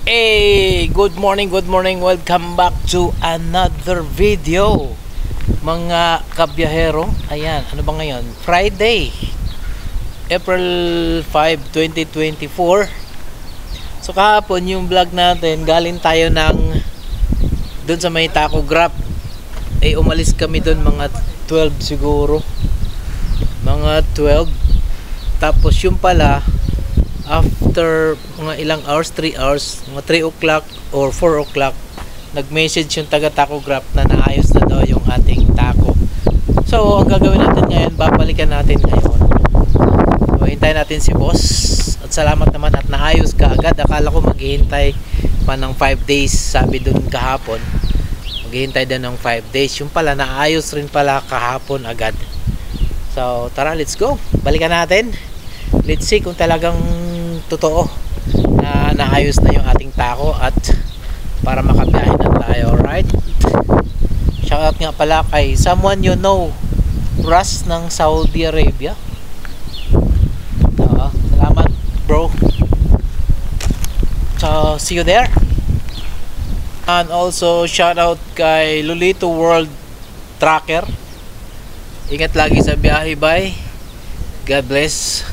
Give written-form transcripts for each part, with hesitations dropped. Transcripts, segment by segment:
Hey, good morning, welcome back to another video mga kabiyahero. Ayan, ano ba ngayon? Friday, April 5, 2024. So kahapon yung vlog natin, galing tayo ng doon sa may Taco Grab. Umalis kami doon mga 12 siguro, mga 12. Tapos yung pala, after mga ilang hours, 3 hours, mga 3 o'clock or 4 o'clock, nag-message yung taga Taco Grab na naayos na daw yung ating taco. So ang gagawin natin ngayon, babalikan natin ngayon. So hintayin natin si boss. At salamat naman at naayos ka agad. Akala ko maghihintay pa ng 5 days, sabi dun kahapon. Maghihintay din ng 5 days. Yung pala naayos rin pala kahapon agad. So tara, let's go. Balikan natin. Let's see kung talagang totoo na naayos na yung ating taco at para makabiyahe na tayo. Alright, shoutout nga pala kay someone you know, Russ ng Saudi Arabia. Salamat bro. So see you there. And also shoutout kay Lolito World Tracker. Ingat lagi sa biyahe, bye. God bless.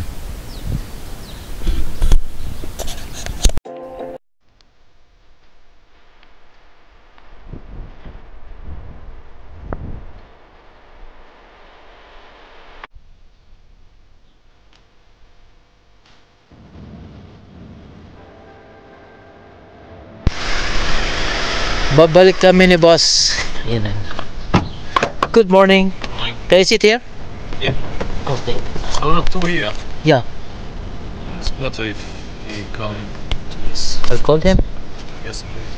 Babalik kami ni boss. Yan. Good morning. Can I sit here? Yeah. Okay. Oh, to here. Yeah. It's better if he come to this. I'll call him. Yes, please.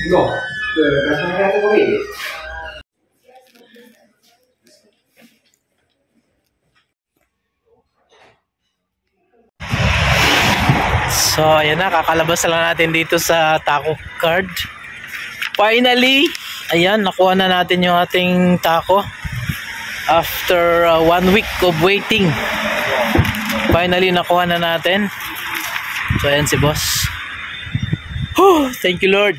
No, ragionate con lui. So ayan na, kakalabas lang natin dito sa Taco Card. Finally, ayan, nakuha na natin yung ating taco after 1 week of waiting. Finally nakuha na natin. So ayan si boss. Thank you Lord.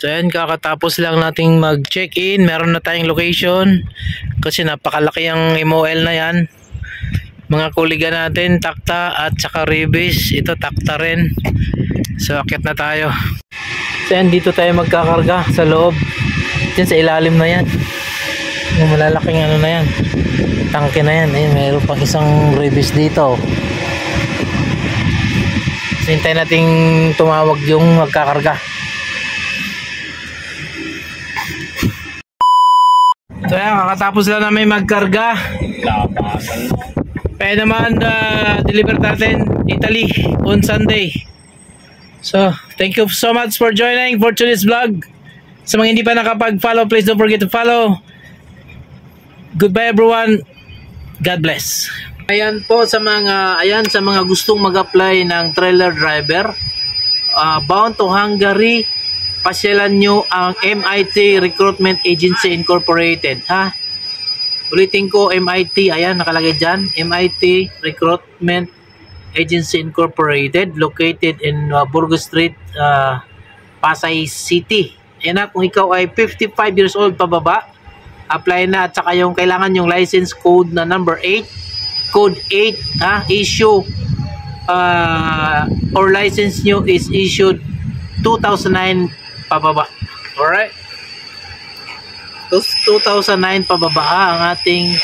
So ayan, kakatapos lang nating mag-check-in. Meron na tayong location kasi napakalaki ang MOL na yan. Mga kuliga natin, Takta at saka Ribis. Ito Takta rin. So akit na tayo. So ayan, dito tayo magkakarga sa loob. Diyan sa ilalim na yan. Yung malalaking ano na yan, tangke na yan. Ayan, mayroon pang isang Ribis dito. So hintayin nating tumawag yung magkakarga. So yan, kakatapos lang namin magkarga. Kaya naman deliver natin Italy on Sunday. So thank you so much for joining for today's vlog. Sa mga hindi pa nakapag-follow, please don't forget to follow. Goodbye everyone. God bless. Ayan po sa mga gustong mag-apply ng trailer driver, bound to Hungary, pasyalan nyo ang MIT Recruitment Agency Incorporated, ha? Ulitin ko, MIT, ayan nakalagay dyan, MIT Recruitment Agency Incorporated, located in Burgos Street, Pasay City. Ayan na, kung ikaw ay 55 years old pababa, apply na. At saka yung kailangan yung license code na number 8, code 8, ha? Issue or license nyo is issued 2009 pababa. Alright? 2009 pababa ang ating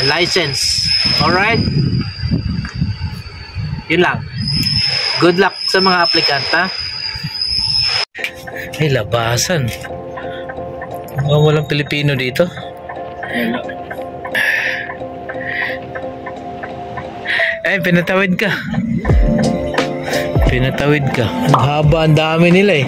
license. Alright? Yun lang. Good luck sa mga applicant, ha? Ay, labasan. Walang Pilipino dito. Ay, pinatawid ka. Pinatawid ka. Ang haba, ang dami nila eh.